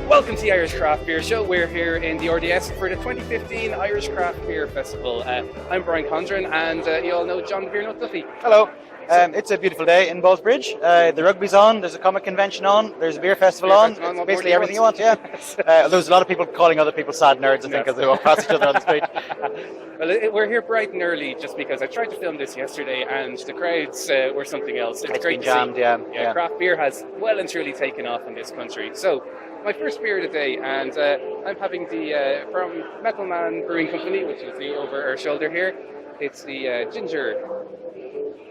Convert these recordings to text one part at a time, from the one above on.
Welcome to the Irish Craft Beer Show. We're here in the RDS for the 2015 Irish Craft Beer Festival. I'm Brian Condren, and you all know John the Beer Nut Duffy. Hello. It's a beautiful day in Ballsbridge. The rugby's on, there's a comic convention on, there's a beer festival on. It's basically everything you want, yeah. There's a lot of people calling other people sad nerds, I think, as they walk past each other on the street. Well, we're here bright and early just because I tried to film this yesterday and the crowds were something else. It's great been jammed, to see. yeah. Craft beer has well and truly taken off in this country. So, my first beer today, and I'm having the from Metal Man Brewing Company, which you see over our shoulder here. It's the ginger.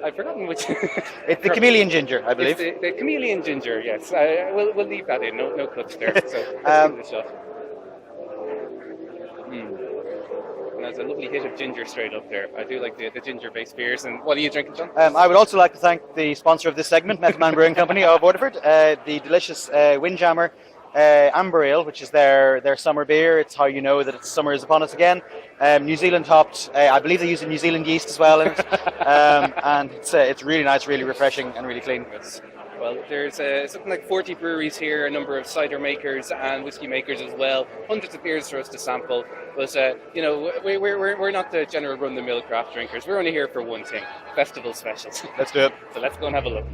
I've forgotten which. It's the chameleon ginger, I believe. It's the chameleon ginger, yes. We'll leave that in. No cuts there. So let's give it a shot. And there's a lovely hit of ginger straight up there. I do like the ginger-based beers. And what are you drinking, John? I would also like to thank the sponsor of this segment, Metal Man Brewing Company of Waterford, the delicious Windjammer Amber Ale, which is their summer beer. It's how you know that summer is upon us again. New Zealand hopped. I believe they use a New Zealand yeast as well in it. And it's really nice, really refreshing, and really clean. Yes. Well, there's something like 40 breweries here, a number of cider makers and whiskey makers as well. Hundreds of beers for us to sample. But we're not the general run-the-mill craft drinkers. We're only here for one thing: festival specials. Let's do it. So let's go and have a look.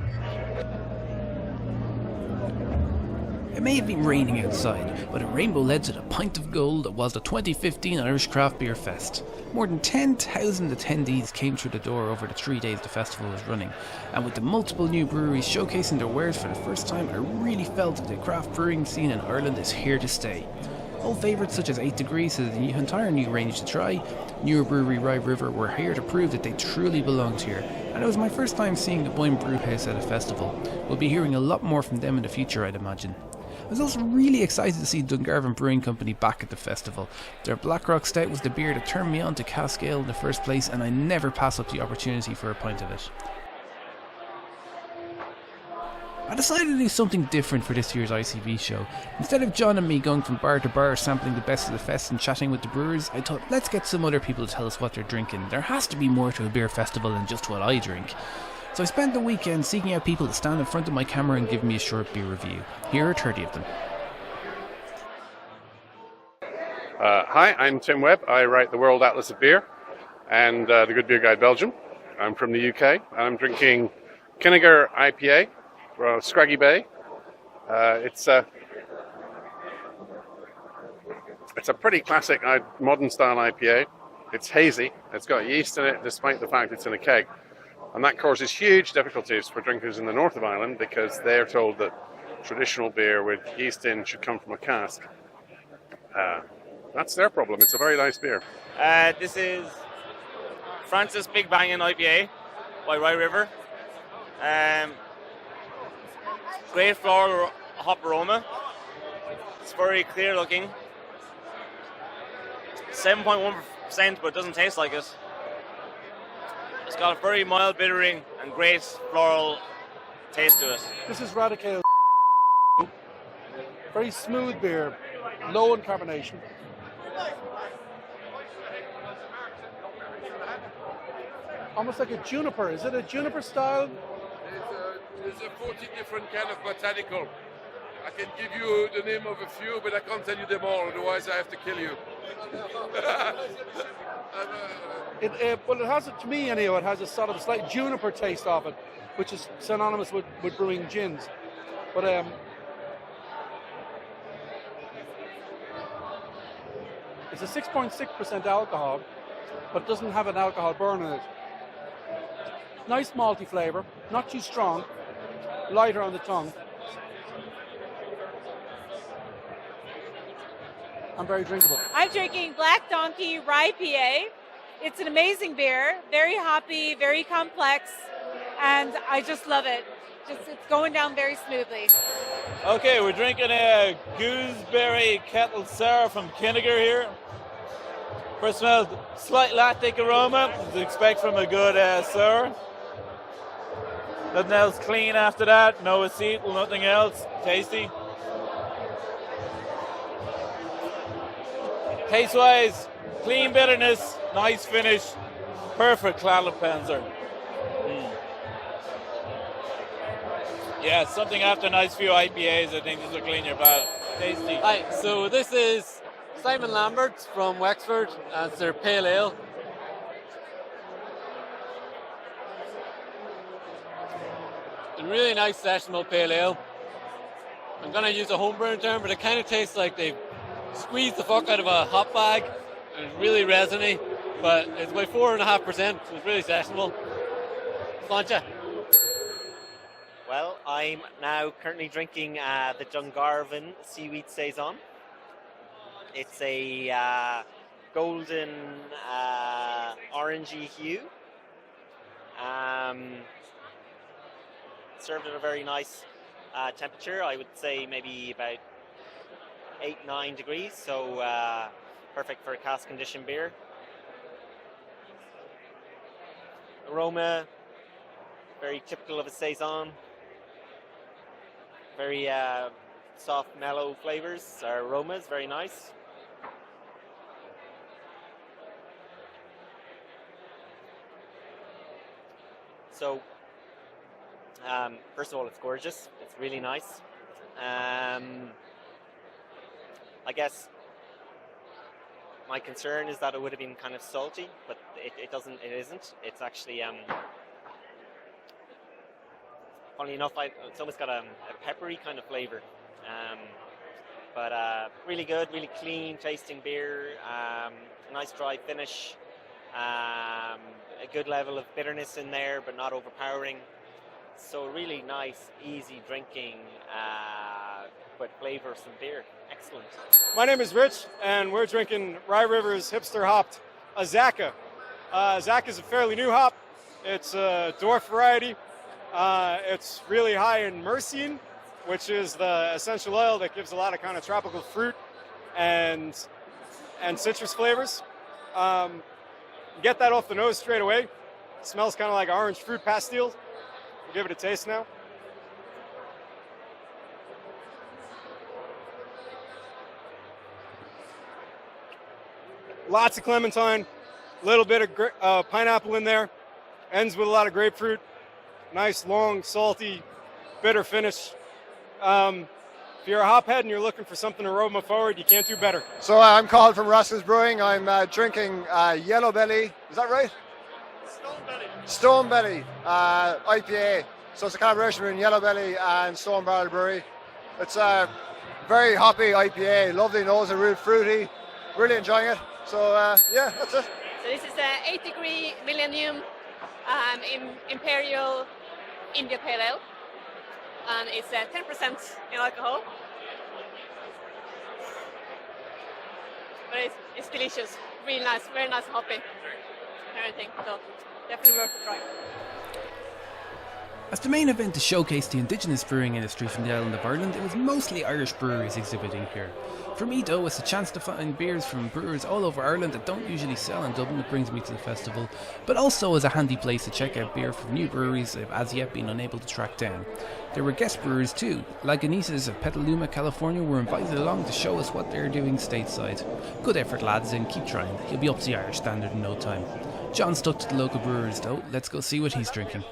It may have been raining outside, but a rainbow led to the pint of gold that was the 2015 Irish Craft Beer Fest. More than 10,000 attendees came through the door over the 3 days the festival was running, and with the multiple new breweries showcasing their wares for the first time, I really felt that the craft brewing scene in Ireland is here to stay. Old favourites such as 8 Degrees has an entire new range to try. Newer brewery Rye River were here to prove that they truly belonged here, and it was my first time seeing the Boyne Brewhouse at a festival. We'll be hearing a lot more from them in the future, I'd imagine. I was also really excited to see Dungarvan Brewing Company back at the festival. Their Blackrock Stout was the beer that turned me on to cask ale in the first place, and I never pass up the opportunity for a pint of it. I decided to do something different for this year's ICB show. Instead of John and me going from bar to bar sampling the best of the fest and chatting with the brewers, I thought, let's get some other people to tell us what they're drinking. There has to be more to a beer festival than just what I drink. So I spent the weekend seeking out people to stand in front of my camera and give me a short beer review. Here are 30 of them. Hi, I'm Tim Webb. I write the World Atlas of Beer and the Good Beer Guide Belgium. I'm from the UK and I'm drinking Kinniger IPA from Scraggy Bay. It's a pretty classic modern style IPA. It's hazy. It's got yeast in it despite the fact it's in a keg. And that causes huge difficulties for drinkers in the north of Ireland because they're told that traditional beer with yeast in should come from a cask. That's their problem. It's a very nice beer. This is Francis Big Bangin' IPA by Rye River. Great floral hop aroma. It's very clear looking. 7.1%, but it doesn't taste like it. It's got a very mild bittering and great floral taste to it. This is Radical. Very smooth beer, low in carbonation. Almost like a juniper. Is it a juniper style? There's a 40 different kind of botanical. I can give you the name of a few, but I can't tell you them all, otherwise I have to kill you. Well, it has, to me anyhow, it has a sort of slight juniper taste of it, which is synonymous with brewing gins. But it's a 6.6% alcohol, but doesn't have an alcohol burn in it. Nice malty flavour, not too strong, lighter on the tongue. And very drinkable. I'm drinking Black Donkey Rye PA. It's an amazing beer, very hoppy, very complex, and I just love it. It's going down very smoothly. Okay, we're drinking a gooseberry kettle sour from Kinniger here. First smell, slight lactic aroma, as you expect from a good sour. Nothing else clean after that, no acetyl, nothing else, tasty. Taste-wise, clean bitterness, nice finish, perfect Cladlepenzer. Yeah, something after a nice few IPAs, I think this will clean your palate. Tasty. Hi, so this is Simon Lambert from Wexford, and it's their pale ale. A really nice sessionable pale ale. I'm going to use a homebrewing term, but it kind of tastes like they squeezed the fuck out of a hop bag, and it's really resiny, but it's about 4.5%, so it's really sessionable. Sláinte. Well, I'm now currently drinking the Dungarvan Seaweed Saison. It's a golden orangey hue. Served at a very nice temperature. I would say maybe about 8-9 degrees, so perfect for a cask condition beer. Aroma, very typical of a Saison. Very soft, mellow flavors, aromas, very nice. So, first of all, it's gorgeous. It's really nice. I guess my concern is that it would have been kind of salty, but it isn't. It's actually, funnily enough, it's almost got a peppery kind of flavor. But really good, really clean tasting beer. A nice dry finish. A good level of bitterness in there, but not overpowering. So really nice, easy drinking, but flavoursome beer. Excellent. My name is Rich, and we're drinking Rye River's hipster hopped Azaka. Azaka is a fairly new hop. It's a dwarf variety. It's really high in myrcene, which is the essential oil that gives a lot of kind of tropical fruit and citrus flavors. You get that off the nose straight away. It smells kind of like orange fruit pastilles. We'll give it a taste now. Lots of clementine, a little bit of pineapple in there. Ends with a lot of grapefruit. Nice, long, salty, bitter finish. If you're a hophead and you're looking for something aroma forward, you can't do better. So I'm Colin from Rascals Brewing. I'm drinking Yellow Belly. Is that right? Stone Belly IPA. So it's a collaboration between Yellow Belly and Stone Barrel Brewery. It's a very hoppy IPA, lovely nose and real fruity. Really enjoying it. So yeah, that's it. So this is a 8-degree Millennium Imperial India Pale Ale, and it's 10% in alcohol. But it's delicious, really nice, very nice hoppy, everything. So definitely worth a try. As the main event to showcase the indigenous brewing industry from the island of Ireland, it was mostly Irish breweries exhibiting here. For me though, it's a chance to find beers from brewers all over Ireland that don't usually sell in Dublin that brings me to the festival, but also as a handy place to check out beer from new breweries I've as yet been unable to track down. There were guest brewers too. Lagunitas of Petaluma, California were invited along to show us what they're doing stateside. Good effort lads, and keep trying, you'll be up to the Irish standard in no time. John stuck to the local brewers though, let's go see what he's drinking.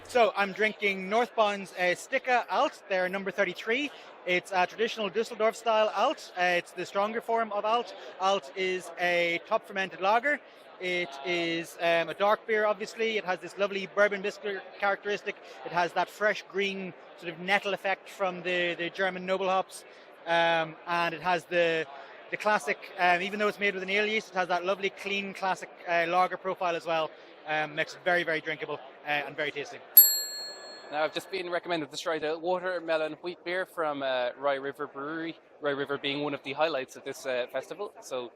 So I'm drinking Northbound's Sticka Alt, their number 33. It's a traditional Dusseldorf style Alt. It's the stronger form of Alt. Alt is a top fermented lager. It is a dark beer, obviously. It has this lovely bourbon biscuit characteristic. It has that fresh green sort of nettle effect from the German noble hops. And it has the classic, even though it's made with an ale yeast, it has that lovely clean classic lager profile as well. Makes it very, very drinkable and very tasty. Now, I've just been recommended to try the watermelon wheat beer from Rye River Brewery. Rye River being one of the highlights of this festival. So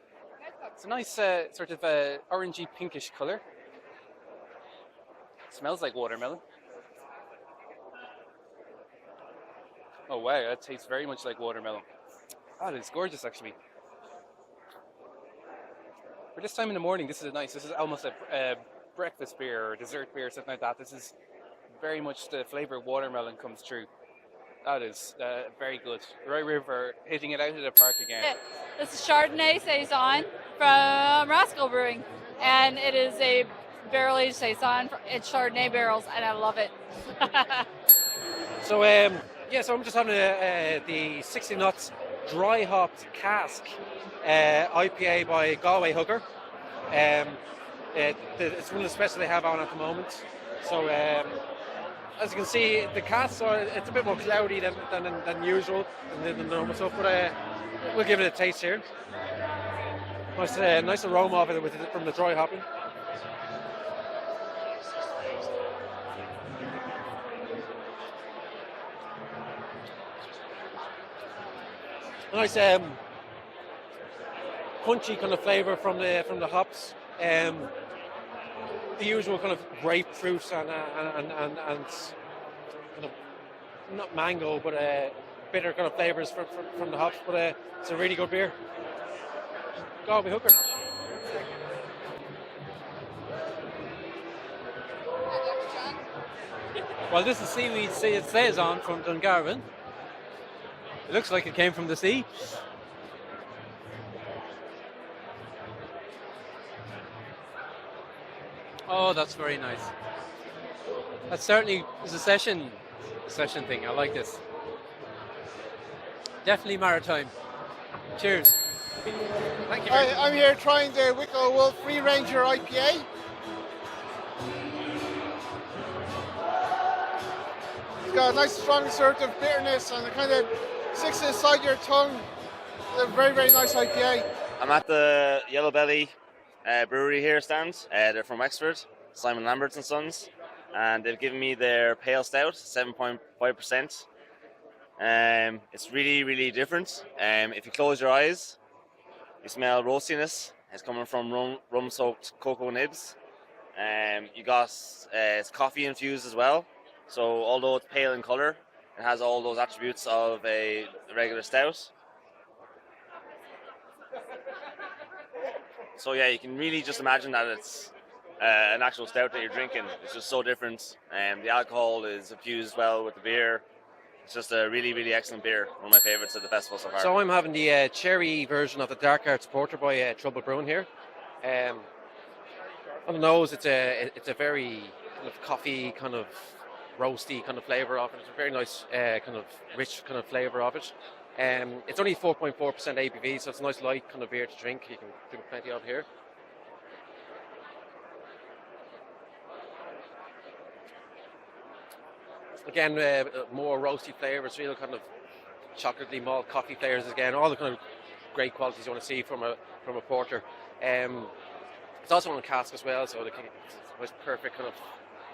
it's a nice sort of orangey pinkish colour. Smells like watermelon. Oh wow, that tastes very much like watermelon. Oh, it's gorgeous actually. For this time in the morning, this is almost a breakfast beer or dessert beer or something like that. This is very much the flavour of watermelon comes through. That is very good. Rye River hitting it out of the park again. This is Chardonnay Saison from Rascal Brewing, and it is a barrel-aged Saison. It's Chardonnay barrels, and I love it. So Yeah, so I'm just having the 60 nuts dry hopped cask IPA by Galway Hooker. It's one of the specials they have on at the moment. So as you can see, the casks it's a bit more cloudy than usual than the normal stuff, but we'll give it a taste here. Nice aroma of it from the dry hopping. Nice punchy kind of flavour from the hops. The usual kind of grapefruit and kind of not mango, but bitter kind of flavours from the hops. But it's a really good beer. Galway Hooker. Well, this is seaweed saison from Dungarvan. It looks like it came from the sea. Oh, that's very nice. That certainly is a session thing. I like this. Definitely maritime. Cheers. Thank you. I'm here trying the Wicklow Wolf Free Ranger IPA. It's got a nice strong assertive bitterness and it kind of sticks inside your tongue. It's a very, very nice IPA. I'm at the Yellow Belly brewery here stand. They're from Wexford, Simon Lamberts and Sons, and they've given me their pale stout, 7.5%. It's really, really different. If you close your eyes, you smell roastiness. It's coming from rum-soaked cocoa nibs. You got it's coffee infused as well. So although it's pale in colour, it has all those attributes of a regular stout. So yeah, you can really just imagine that it's an actual stout that you're drinking. It's just so different. The alcohol is infused well with the beer. It's just a really, really excellent beer. One of my favourites at the festival so far. So I'm having the cherry version of the Dark Arts Porter by Trouble Brewing here. On the nose, it's a very kind of coffee, kind of roasty kind of flavour of it. It's a very nice kind of rich kind of flavour of it. It's only 4.4% ABV, so it's a nice light kind of beer to drink. You can drink plenty of here. Again, more roasty flavours, real kind of chocolatey malt coffee flavours again. All the kind of great qualities you want to see from a porter. It's also on a cask as well, so it's perfect kind of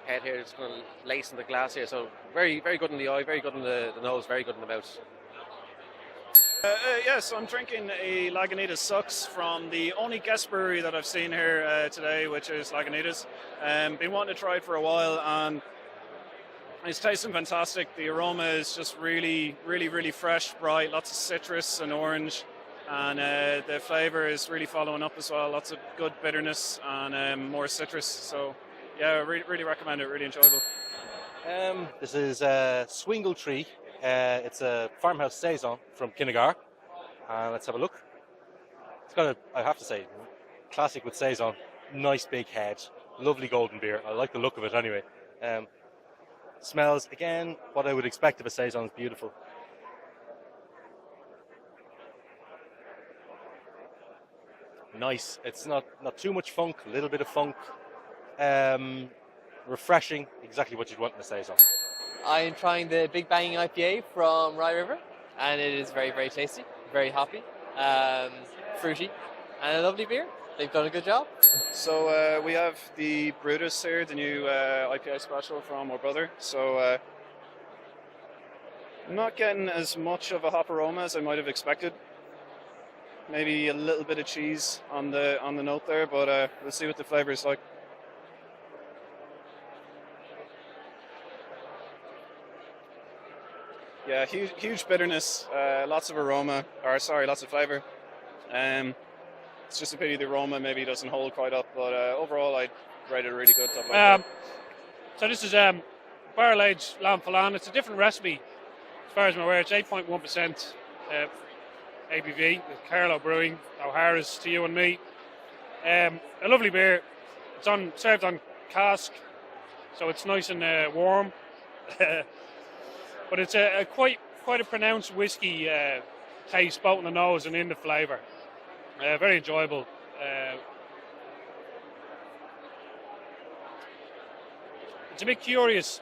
head here. It's kind of lace in the glass here, so very, very good in the eye, very good in the nose, very good in the mouth. Yes, I'm drinking a Lagunitas Sucks from the only guest brewery that I've seen here today, which is Lagunitas. Been wanting to try it for a while, and it's tasting fantastic. The aroma is just really, really, really fresh, bright, lots of citrus and orange, and the flavour is really following up as well. Lots of good bitterness and more citrus. So, yeah, really recommend it. Really enjoyable. This is Swingle Tree. It's a farmhouse saison from Kinnegar. Let's have a look. It's got I have to say, classic with saison. Nice big head, lovely golden beer. I like the look of it anyway. Smells again what I would expect of a saison. Is beautiful. Nice. It's not too much funk. A little bit of funk. Refreshing. Exactly what you'd want in a saison. I'm trying the Big Bang IPA from Rye River, and it is very, very tasty, very hoppy, fruity, and a lovely beer. They've done a good job. So we have the Brutus here, the new IPA special from our brother. So I'm not getting as much of a hop aroma as I might have expected. Maybe a little bit of cheese on the note there, but we'll see what the flavour is like. Yeah, huge bitterness, lots of lots of flavour. It's just a pity the aroma maybe doesn't hold quite up, but overall I'd rate it really good. So this is barrel aged lamb filan. It's a different recipe as far as I'm aware. It's 8.1% ABV with Carlo Brewing, O'Hara's to you and me. A lovely beer. It's served on cask, so it's nice and warm. but it's a quite a pronounced whiskey taste, both in the nose and in the flavour. Very enjoyable. It's a bit curious.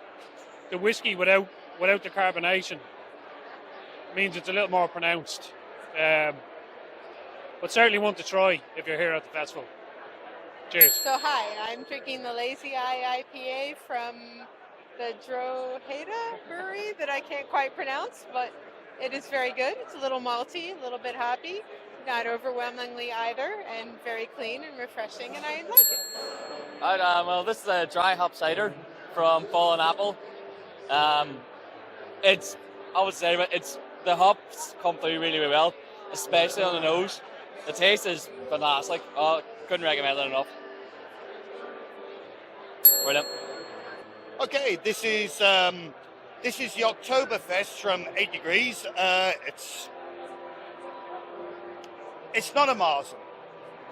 The whiskey without the carbonation means it's a little more pronounced. But certainly one to try if you're here at the festival. Cheers. So hi, I'm drinking the Lazy Eye IPA from the Drogheda brewery that I can't quite pronounce, but it is very good. It's a little malty, a little bit hoppy, not overwhelmingly either, and very clean and refreshing, and I like it. Right, well, this is a dry hop cider from Fallen Apple. It's, I would say, it's the hops come through really, really well, especially on the nose. The taste is fantastic. Oh, couldn't recommend it enough. Brilliant. Okay, this is the Oktoberfest from 8 Degrees. It's not a Marzen.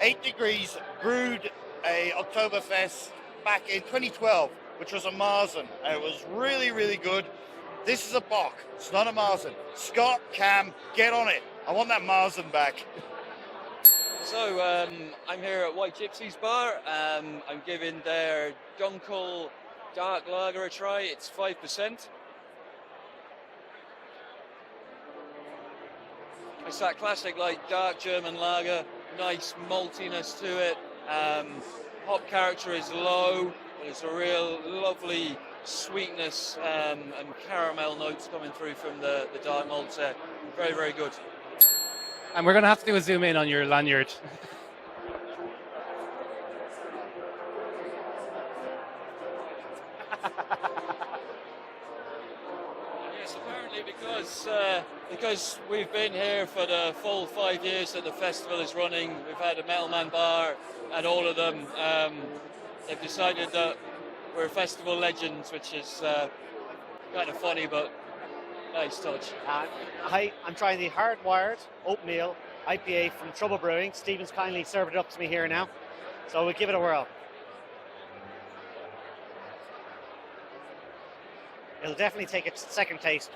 8 Degrees brewed a Oktoberfest back in 2012, which was a Marzen, and it was really, really good. This is a Bock. It's not a Marzen. Scott, Cam, get on it. I want that Marzen back. So, I'm here at White Gypsy's Bar. I'm giving their Dunkel Dark Lager a try. It's 5%. It's that classic, like, dark German lager, nice maltiness to it. Hop character is low, but it's a real lovely sweetness and caramel notes coming through from the dark malts there. Very, very good. And we're going to have to do a zoom in on your lanyard. Yes, apparently because we've been here for the full 5 years that the festival is running, we've had a Metal Man bar, and all of them, they've decided that we're festival legends, which is kind of funny, but nice touch. Hi, I'm trying the Hardwired Oatmeal IPA from Trouble Brewing. Stephen's kindly served it up to me here now, so we'll give it a whirl. It'll definitely take its second taste.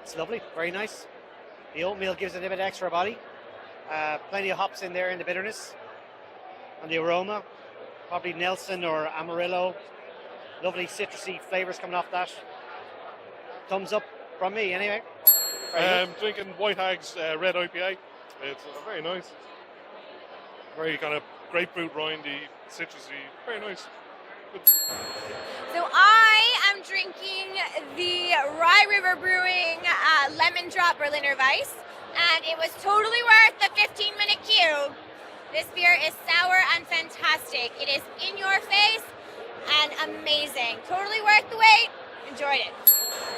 It's lovely, very nice. The oatmeal gives it a bit extra body. Plenty of hops in there in the bitterness. And the aroma, probably Nelson or Amarillo. Lovely citrusy flavours coming off that. Thumbs up from me, anyway. Drinking White Hag's Red IPA. It's very nice. Very kind of grapefruit, rindy, citrusy. Very nice. Good. So I am drinking the Rye River Brewing Lemon Drop Berliner Weiss, and it was totally worth the 15-minute queue. This beer is sour and fantastic. It is in your face and amazing. Totally worth the wait. Enjoyed it.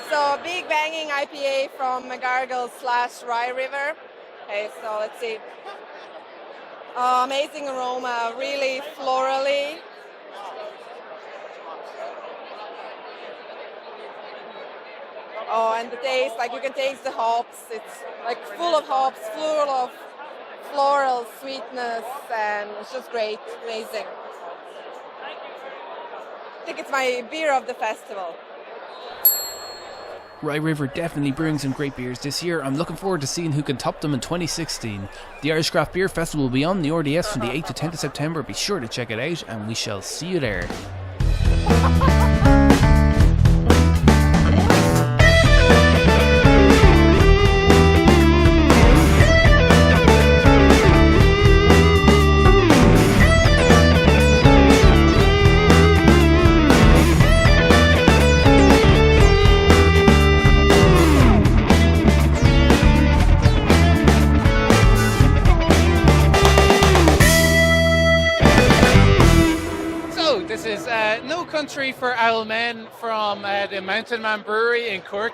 So big banging IPA from McGargle / Rye River. Okay, so let's see. Amazing aroma, really florally. Oh, and the taste, like you can taste the hops. It's like full of hops, full of floral sweetness, and it's just great, amazing. I think it's my beer of the festival. Rye River definitely brewing some great beers this year. I'm looking forward to seeing who can top them in 2016. The Irish Craft Beer Festival will be on the RDS from the 8th to 10th of September. Be sure to check it out, and we shall see you there. This is No Country for Owl Men from the Mountain Man Brewery in Cork.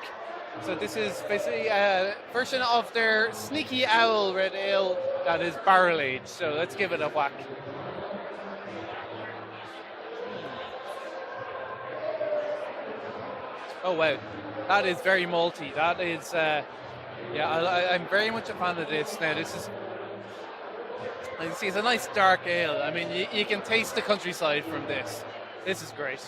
So this is basically a version of their Sneaky Owl Red Ale that is barrel aged. So let's give it a whack. Oh wow, that is very malty. That is, I'm very much a fan of this. Now this is, you can see it's a nice dark ale. I mean, you can taste the countryside from this. This is great.